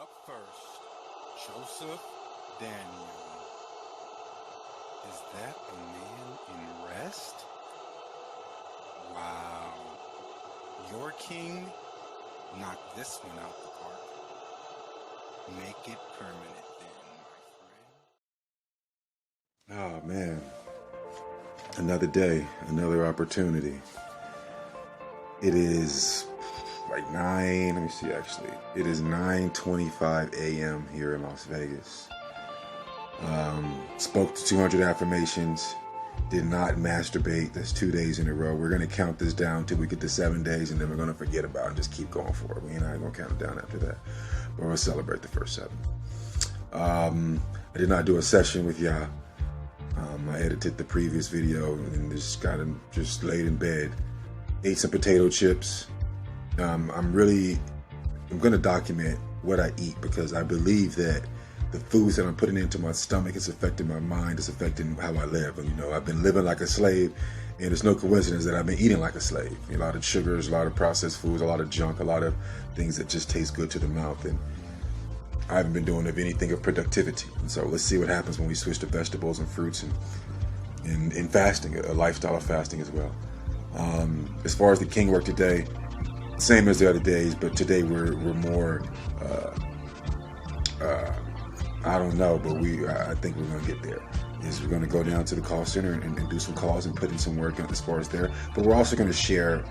Up first, Joseph Daniel. Is that a man in rest? Wow. Your king knocked this one out the park. Make it permanent then, my friend. Oh man, another day, another opportunity. It is like let me see actually. It is 9:25 a.m. here in Las Vegas. Spoke to 200 affirmations, did not masturbate. That's 2 days in a row. We're going to count this down till we get to 7 days, and then we're going to forget about it and just keep going for it. We're not going to count it down after that, but we'll celebrate the first 7. I did not do a session with y'all. I edited the previous video and just got him just laid in bed. Ate some potato chips. I'm going to document what I eat because I believe that the foods that I'm putting into my stomach is affecting my mind, it's affecting how I live. And, I've been living like a slave, and it's no coincidence that I've been eating like a slave. A lot of sugars, a lot of processed foods, a lot of junk, a lot of things that just taste good to the mouth. And I haven't been doing anything of productivity. And so let's see what happens when we switch to vegetables and fruits and fasting, a lifestyle of fasting as well. As far as the king work today, same as the other days, but today we're more, I don't know, but I think we're going to get there. We're going to go down to the call center and do some calls and put in some work as far as there. But we're also going to share,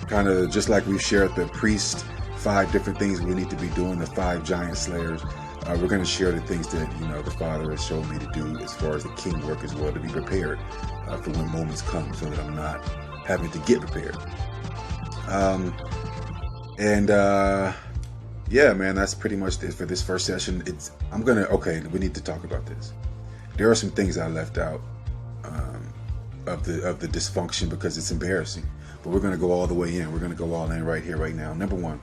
kind of just like we shared the priest 5 different things we need to be doing, the 5 giant slayers. We're going to share the things that, the Father has shown me to do as far as the king work as well, to be prepared for when moments come so that I'm not having to get prepared. Yeah, man, that's pretty much it for this first session. We need to talk about this. There are some things I left out of the dysfunction because it's embarrassing. But we're going to go all the way in. We're going to go all in right here, right now. Number 1,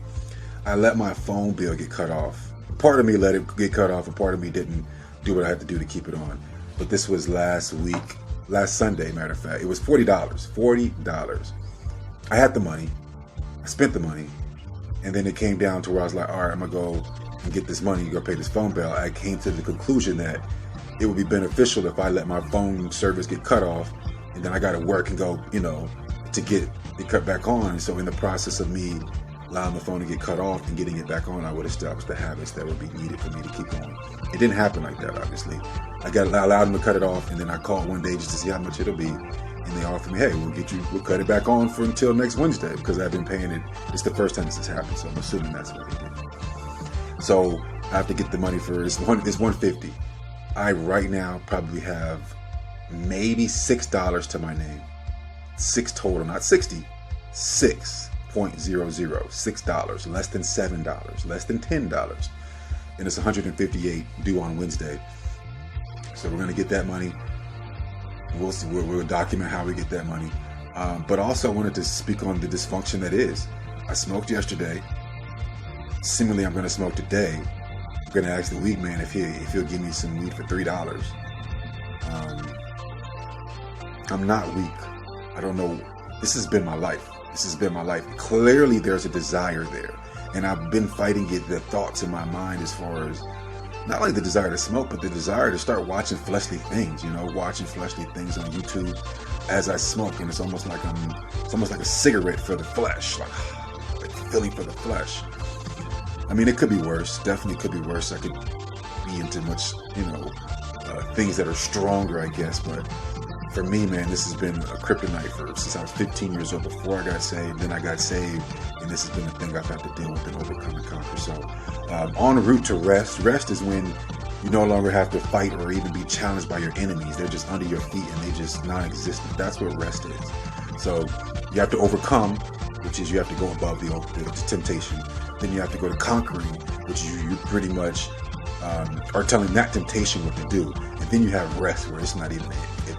I let my phone bill get cut off. Part of me let it get cut off, and part of me didn't do what I had to do to keep it on. But this was last Sunday, matter of fact. It was $40. $40. I had the money. I spent the money. And then it came down to where I was like, all right, I'm going to go and get this money, go pay this phone bill. I came to the conclusion that it would be beneficial if I let my phone service get cut off, and then I got to work and go, to get it cut back on. So in the process of me allowing the phone to get cut off and getting it back on, I would establish the habits that would be needed for me to keep going. It didn't happen like that, obviously. I allowed them to cut it off, and then I called one day just to see how much it'll be. And they offered me, hey, we'll cut it back on for until next Wednesday because I've been paying it. It's the first time this has happened, so I'm assuming that's what they did. So I have to get the money for it's $150. I right now probably have maybe $6 to my name. 6 total, not 60. 6.00, $6, less than $7, less than $10. And it's $158 due on Wednesday. So we're gonna get that money. We'll see. We'll document how we get that money. But also I wanted to speak on the dysfunction that is. I smoked yesterday. Seemingly I'm going to smoke today. I'm going to ask the weed man if he'll give me some weed for $3. I'm not weak. I don't know. This has been my life. Clearly there's a desire there. And I've been fighting the thoughts in my mind as far as not only the desire to smoke, but the desire to start watching fleshly things, watching fleshly things on YouTube as I smoke. And it's almost like a cigarette for the flesh, like feeling for the flesh. I mean, it could be worse. Definitely could be worse. I could be into much, things that are stronger, I guess. But for me, man, this has been a kryptonite since I was 15 years old. Before I got saved, then I got saved, and this has been a thing I've had to deal with and overcome and conquer. So, en route to rest. Rest is when you no longer have to fight or even be challenged by your enemies. They're just under your feet and they just non-existent. That's what rest is. So you have to overcome, which is you have to go above the temptation. Then you have to go to conquering, which you pretty much are telling that temptation what to do. And then you have rest, where it's not even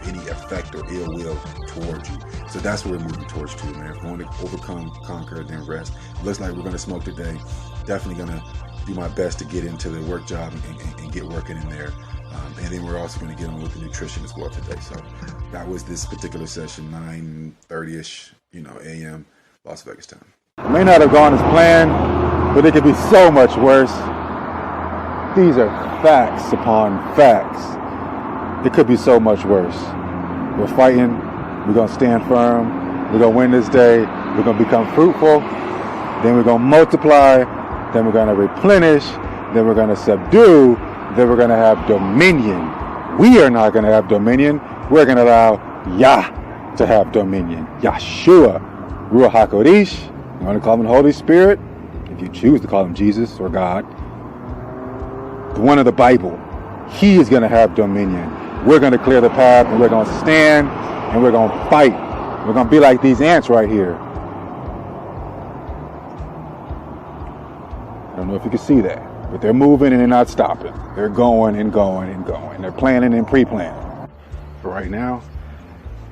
any effect or ill will towards you. So that's what we're moving towards too, man. If we're going to overcome, conquer, then rest. It looks like we're going to smoke today. Definitely going to do my best to get into the work job and get working in there. And then we're also going to get on with the nutrition as well today. So that was this particular session, 9:30ish, a.m. Las Vegas time. It may not have gone as planned, but it could be so much worse. These are facts upon facts. It could be so much worse. We're fighting. We're going to stand firm. We're going to win this day. We're going to become fruitful. Then we're going to multiply. Then we're going to replenish. Then we're going to subdue. Then we're going to have dominion. We are not going to have dominion. We're going to allow Yah to have dominion. Yahshua, Ruach HaKodesh. You want to call him the Holy Spirit? If you choose to call him Jesus or God. The one of the Bible. He is going to have dominion. We're going to clear the path, and we're going to stand, and we're going to fight. We're going to be like these ants right here. I don't know if you can see that, but they're moving and they're not stopping. They're going and going and going. They're planning and pre-planning. For right now,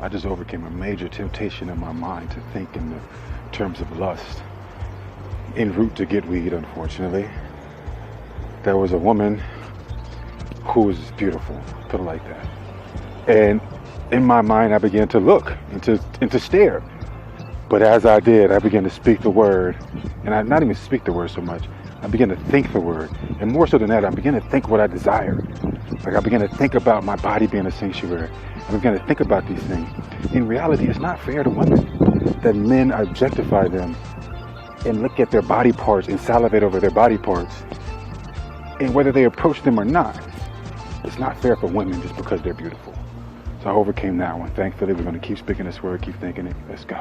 I just overcame a major temptation in my mind to think in the terms of lust. En route to get weed, unfortunately, there was a woman who was beautiful, put it like that. And in my mind, I began to look and to stare. But as I did, I began to speak the word. And I not even speak the word so much. I began to think the word. And more so than that, I began to think what I desired. Like I began to think about my body being a sanctuary. I began to think about these things. In reality, it's not fair to women that men objectify them and look at their body parts and salivate over their body parts. And whether they approach them or not, it's not fair for women just because they're beautiful. So I overcame that one. Thankfully, we're going to keep speaking this word, keep thinking it. Let's go.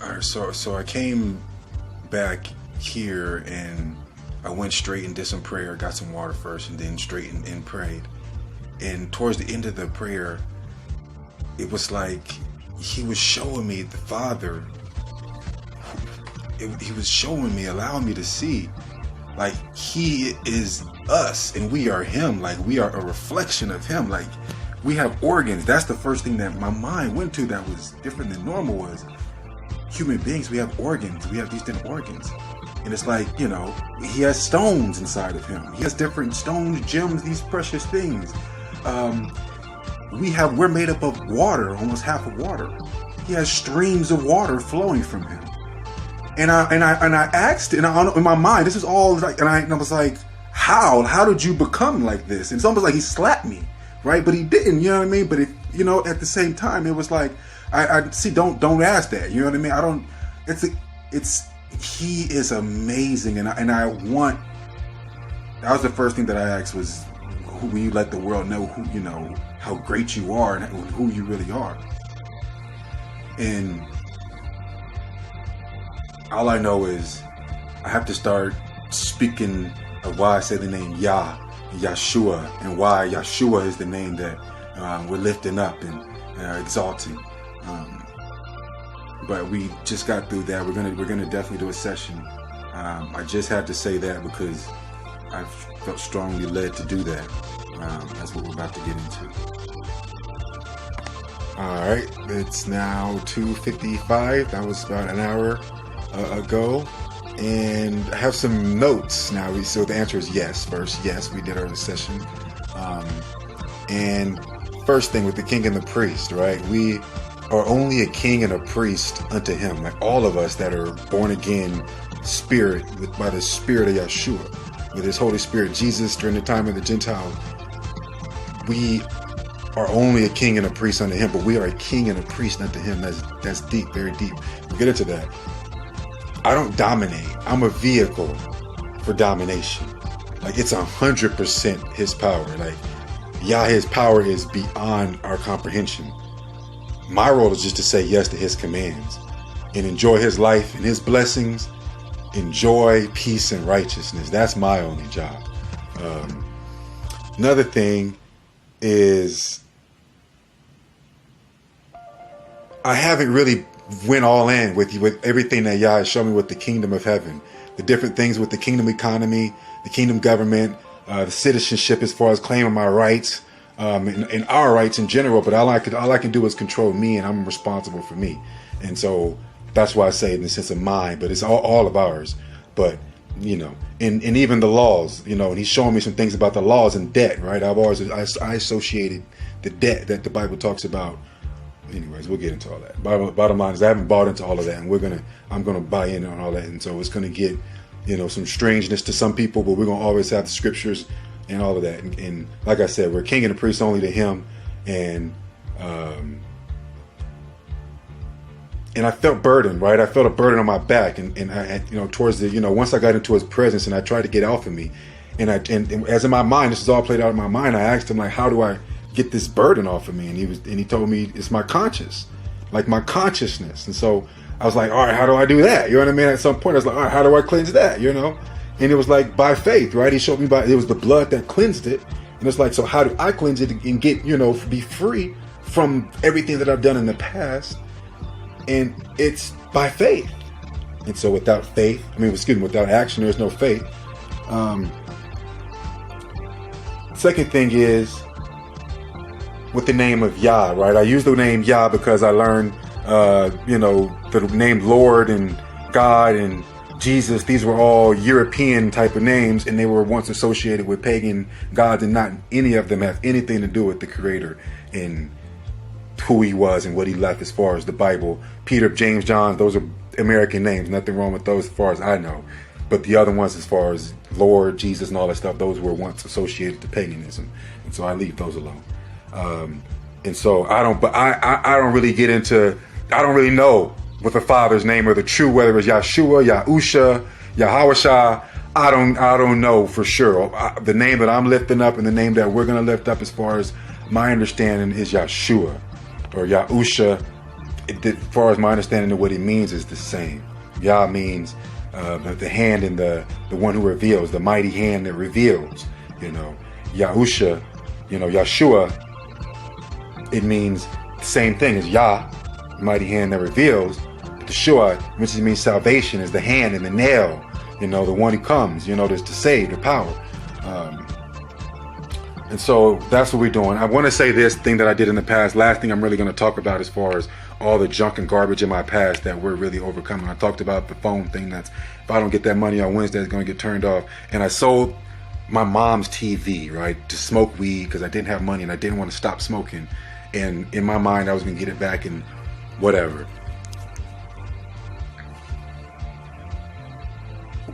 All right, so I came back here and I went straight and did some prayer, got some water first, and then straight and prayed. And towards the end of the prayer, it was like he was showing me the Father. He was showing me, allowing me to see, like he is us and we are him. Like we are a reflection of him. Like we have organs. That's the first thing that my mind went to that was different than normal was human beings. We have organs. We have these different organs. And it's like, you know, he has stones inside of him. He has different stones, gems, these precious things. We're made up of water, almost half of water. He has streams of water flowing from him. And I asked, and in my mind, this is all like, and I was like, how did you become like this? And it's almost like he slapped me, right? But he didn't, you know what I mean? But it, you know, at the same time, it was like, I see, don't ask that, you know what I mean? He is amazing, and I want. That was the first thing that I asked was, will you let the world know who, you know, how great you are and who you really are? And all I know is I have to start speaking of why I say the name Yah, Yahshua, and why Yahshua is the name that we're lifting up and exalting. But we just got through that. We're gonna definitely do a session. I just had to say that because I felt strongly led to do that. That's what we're about to get into. All right, it's now 2:55. That was about an hour ago, and I have some notes now. So the answer is yes. First, yes, we did our session. And first thing with the king and the priest, right? We are only a king and a priest unto him. Like all of us that are born again, spirit by the Spirit of Yahshua, with his Holy Spirit, Jesus during the time of the Gentiles. We are only a king and a priest unto him, but we are a king and a priest unto him. That's deep, very deep. We'll get into that. I don't dominate. I'm a vehicle for domination. Like it's 100% his power. Like Yah's power is beyond our comprehension. My role is just to say yes to his commands and enjoy his life and his blessings, enjoy peace and righteousness. That's my only job. Another thing is I haven't really went all in with everything that Yah has shown me with the kingdom of heaven, the different things with the kingdom economy, the kingdom government, the citizenship as far as claiming my rights, and our rights in general. But all I can do is control me, and I'm responsible for me. And so that's why I say it in the sense of mine, but it's all of ours. But and even the laws, and he's showing me some things about the laws and debt, right? I associated the debt that the Bible talks about. Anyways, we'll get into all that. Bottom line is I haven't bought into all of that, and I'm gonna buy in on all that, and so it's gonna get, some strangeness to some people, but we're gonna always have the scriptures and all of that. And like I said, we're king and a priest only to him, and I felt burdened, right? I felt a burden on my back, and I, towards the, once I got into his presence, and I tried to get off of me, and as in my mind, this is all played out in my mind. I asked him, like, how do I get this burden off of me? And he told me it's my conscience, like my consciousness. And so I was like, all right, how do I do that? You know what I mean? At some point, I was like, all right, how do I cleanse that? And it was like by faith, right? He showed me it was the blood that cleansed it, and it's like, so how do I cleanse it and get, be free from everything that I've done in the past? And it's by faith. And so without faith, without action, there's no faith. Second thing is with the name of Yah, right? I use the name Yah because I learned, the name Lord and God and Jesus. These were all European type of names, and they were once associated with pagan gods, and not any of them have anything to do with the Creator and who he was and what he left as far as the Bible. Peter, James, John, those are American names. Nothing wrong with those as far as I know. But the other ones, as far as Lord, Jesus, and all that stuff, those were once associated to paganism. And so I leave those alone. And so I don't really know what the Father's name or the true, whether it's Yahshua, Yahusha, Yahawashah. I don't know for sure. The name that I'm lifting up and the name that we're going to lift up, as far as my understanding, is Yahshua or Yahusha. As far as my understanding of what it means is the same. Yah means the hand and the one who reveals, the mighty hand that reveals. Yahusha, Yahshua, it means the same thing as Yah, the mighty hand that reveals. But the Shua, which means salvation, is the hand and the nail, the one who comes, to save, the power. And so that's what we're doing. I want to say this thing that I did in the past. Last thing I'm really going to talk about, as far as all the junk and garbage in my past that we're really overcoming. I talked about the phone thing. That's, if I don't get that money on Wednesday, it's going to get turned off. And I sold my mom's TV, right, to smoke weed because I didn't have money and I didn't want to stop smoking. And in my mind, I was going to get it back and whatever.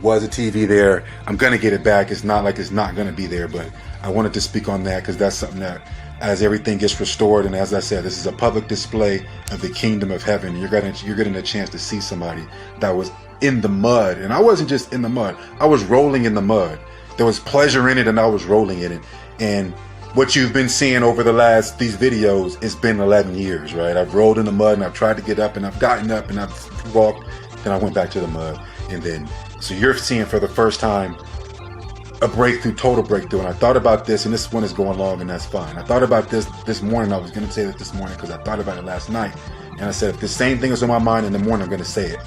Was a TV there? I'm going to get it back. It's not like it's not going to be there, but I wanted to speak on that because that's something that, as everything gets restored, and as I said, this is a public display of the kingdom of heaven. You're getting a chance to see somebody that was in the mud, and I wasn't just in the mud. I was rolling in the mud. There was pleasure in it, and I was rolling in it. And what you've been seeing over these videos, it's been 11 years, right? I've rolled in the mud, and I've tried to get up, and I've gotten up, and I've walked, then I went back to the mud, and then so you're seeing for the first time a breakthrough, total breakthrough. And I thought about this, and this one is going long, and that's fine. I thought about this morning. I was going to say that this morning because I thought about it last night. And I said, if the same thing is on my mind in the morning, I'm going to say it.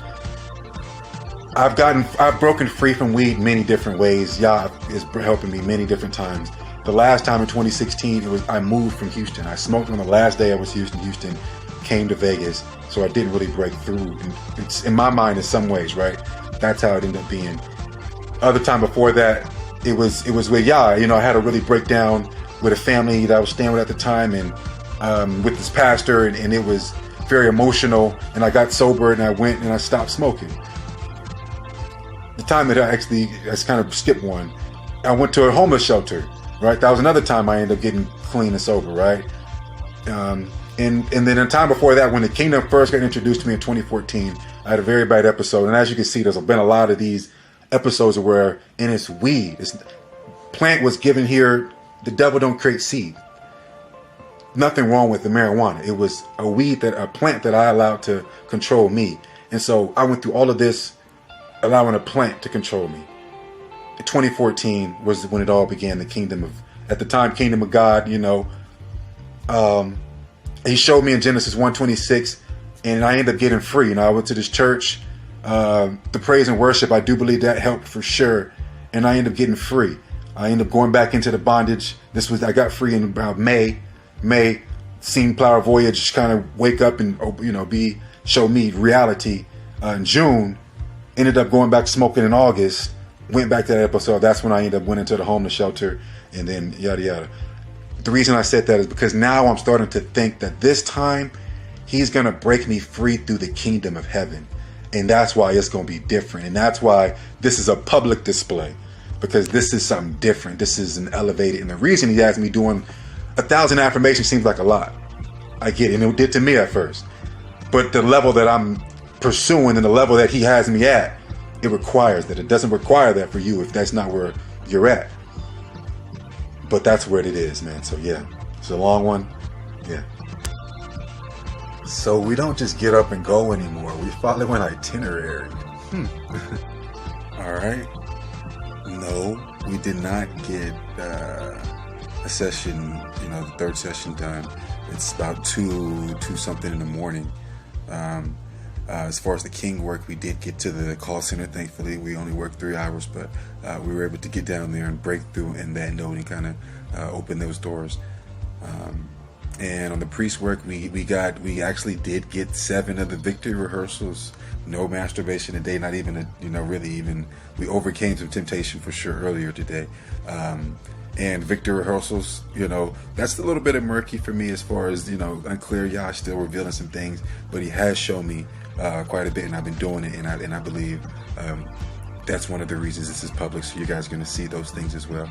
I've broken free from weed many different ways. Yah is helping me many different times. The last time in 2016, I moved from Houston. I smoked on the last day I was Houston, came to Vegas. So I didn't really break through. It's in my mind in some ways, right? That's how it ended up being. Other time before that, it was with Yah. I had to really break down with a family that I was staying with at the time, and with this pastor, and it was very emotional. And I got sober, and I went and I stopped smoking. The time that I kind of skipped one, I went to a homeless shelter. Right, that was another time I ended up getting clean and sober. Right, and then a time before that, when the kingdom first got introduced to me in 2014, I had a very bad episode. And as you can see, there's been a lot of these episodes where, and it's weed. Plant was given here. The devil don't create seed. Nothing wrong with the marijuana. It was a plant that I allowed to control me. And so I went through all of this, allowing a plant to control me. In 2014 was when it all began. The kingdom of God. He showed me in Genesis 1:26, and I ended up getting free. I went to this church. The praise and worship, I do believe that helped for sure. And I ended up getting free. I ended up going back into the bondage. I got free in about May. Seen Flower Voyage kind of wake up and, show me reality. In June, ended up going back smoking in August. went back to that episode. That's when I ended up went into the homeless shelter, and then yada yada. The reason I said that is because now I'm starting to think that this time he's going to break me free through the kingdom of heaven. And that's why it's going to be different. And that's why this is a public display, because this is something different. This is an elevated. And the reason he has me doing 1,000 affirmations seems like a lot. I get it. And it did to me at first. But the level that I'm pursuing and the level that he has me at, it requires that. It doesn't require that for you if that's not where you're at. But that's where it is, man. So yeah, it's a long one. Yeah. So we don't just get up and go anymore. We follow an itinerary. All right. No, we did not get a session, the third session done. It's about 2 something in the morning. As far as the King work, we did get to the call center. Thankfully, we only worked 3 hours, but we were able to get down there and break through in that note and kind of open those doors. And on the priest work, we actually did get 7 of the victory rehearsals. No masturbation today, not even we overcame some temptation for sure earlier today. And victory rehearsals, that's a little bit of murky for me as far as, unclear. Yash still revealing some things, but he has shown me quite a bit, and I've been doing it, and I believe that's one of the reasons this is public, so you guys are going to see those things as well.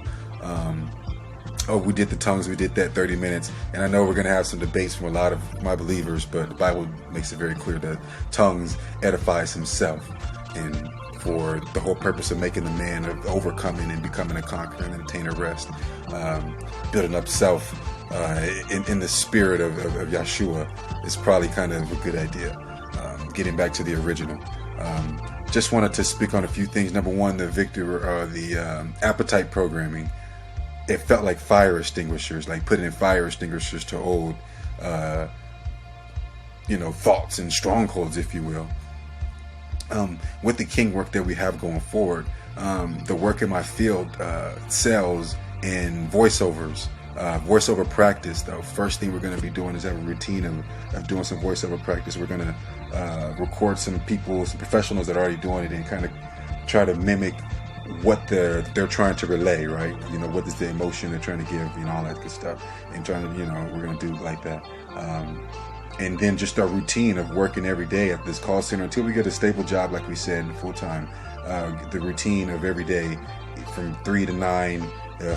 We did the tongues, we did that 30 minutes, and I know we're going to have some debates from a lot of my believers, but the Bible makes it very clear that tongues edifies himself, and for the whole purpose of making the man of overcoming and becoming a conqueror and attain a rest, building up self in the spirit of Yeshua is probably kind of a good idea. Getting back to the original. Just wanted to speak on a few things. Number one, the appetite programming. It felt like fire extinguishers, like putting in fire extinguishers to old, thoughts and strongholds, if you will. With the King work that we have going forward, the work in my field, sales and voiceovers, voiceover practice. The first thing we're going to be doing is have a routine of doing some voiceover practice. We're going to record some people, some professionals that are already doing it, and kind of try to mimic what they're trying to relay, right? What is the emotion they're trying to give, all that good stuff, and trying to, we're going to do like that. And then just our routine of working every day at this call center until we get a stable job, like we said, full time. The routine of every day from 3 to 9,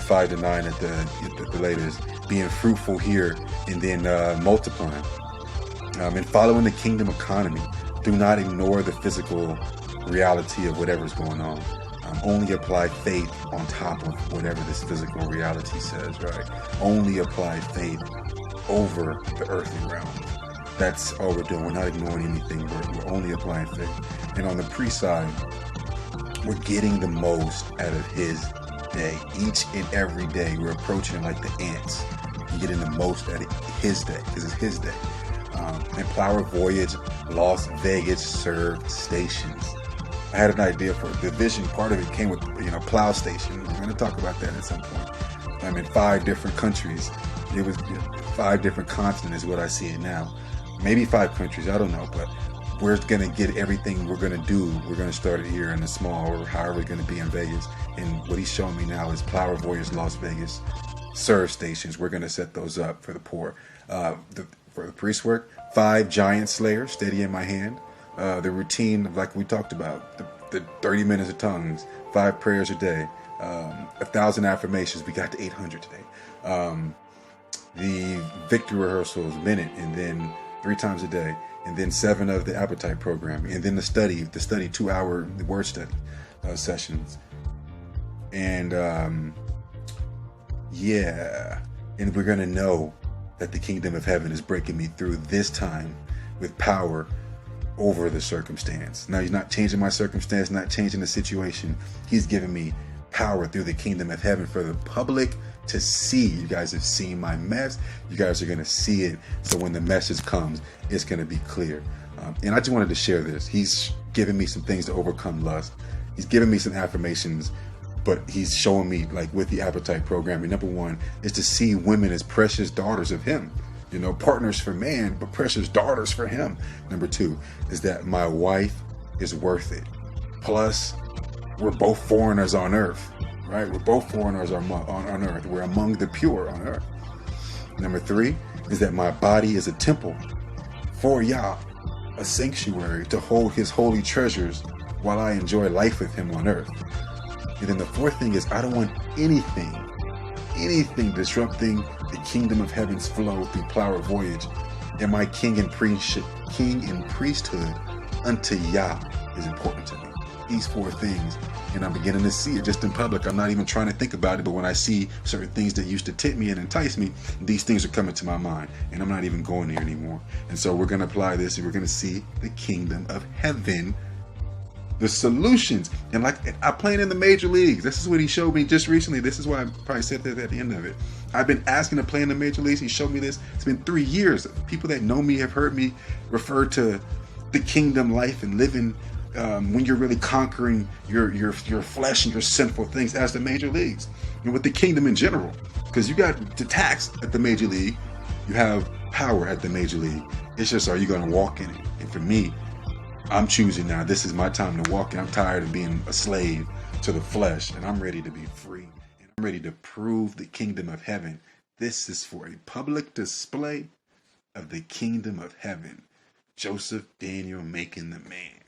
5 to 9 at the latest, being fruitful here, and then multiplying. And following the kingdom economy. Do not ignore the physical reality of whatever's going on. Only apply faith on top of whatever this physical reality says, right? Only apply faith over the earthly realm. That's all we're doing. We're not ignoring anything. We're only applying faith. And on the pre-side, we're getting the most out of his day. Each and every day, we're approaching like the ants. We're getting the most out of his day. This is his day. And Plower Voyage, Las Vegas served stations. I had an idea for the vision. Part of it came with, plow station. We're going to talk about that at some point. I'm in 5 different countries. It was 5 different continents is what I see it now. Maybe 5 countries, I don't know. But we're going to get everything we're going to do. We're going to start it here in the small, or however we're going to be in Vegas. And what he's showing me now is Plower Voyage, Las Vegas serve stations. We're going to set those up for the poor. For the priest work, 5 giant slayers steady in my hand. The routine, like we talked about, the 30 minutes of tongues, 5 prayers a day, 1,000 affirmations. We got to 800 today. The victory rehearsals, minute, and then 3 times a day, and then 7 of the appetite program, and then the study 2-hour word study sessions. And and we're gonna know that the kingdom of heaven is breaking me through this time with power over the circumstance. Now, he's not changing my circumstance, not changing the situation. He's giving me power through the kingdom of heaven for the public to see. You guys have seen my mess. You guys are going to see it. So when the message comes, it's going to be clear. And I just wanted to share this. He's giving me some things to overcome lust. He's giving me some affirmations, but he's showing me, like with the appetite programming, number 1 is to see women as precious daughters of him. Partners for man, but precious daughters for him. Number 2 is that my wife is worth it. Plus, we're both foreigners on earth, right? We're both foreigners on earth. We're among the pure on earth. Number 3 is that my body is a temple for Yah, a sanctuary to hold his holy treasures while I enjoy life with him on earth. And then the 4th thing is I don't want anything disrupting the kingdom of heaven's flow through plow or voyage. And my king and priesthood unto Yah is important to me. These 4 things, and I'm beginning to see it just in public. I'm not even trying to think about it, but when I see certain things that used to tempt me and entice me, these things are coming to my mind, and I'm not even going there anymore. And so we're going to apply this, and we're going to see the kingdom of heaven, the solutions. And like I'm playing in the major leagues. This is what he showed me just recently. This is why I probably said that at the end of it. I've been asking to play in the major leagues. He showed me this. It's been 3 years. People that know me have heard me refer to the kingdom life and living when you're really conquering your flesh and your sinful things as the major leagues, and with the kingdom in general. Because you got the tax at the major league, you have power at the major league. It's just, are you going to walk in it? And for me, I'm choosing now. This is my time to walk in. I'm tired of being a slave to the flesh, and I'm ready to be free. And I'm ready to prove the kingdom of heaven. This is for a public display of the kingdom of heaven. Joseph Daniel making the man.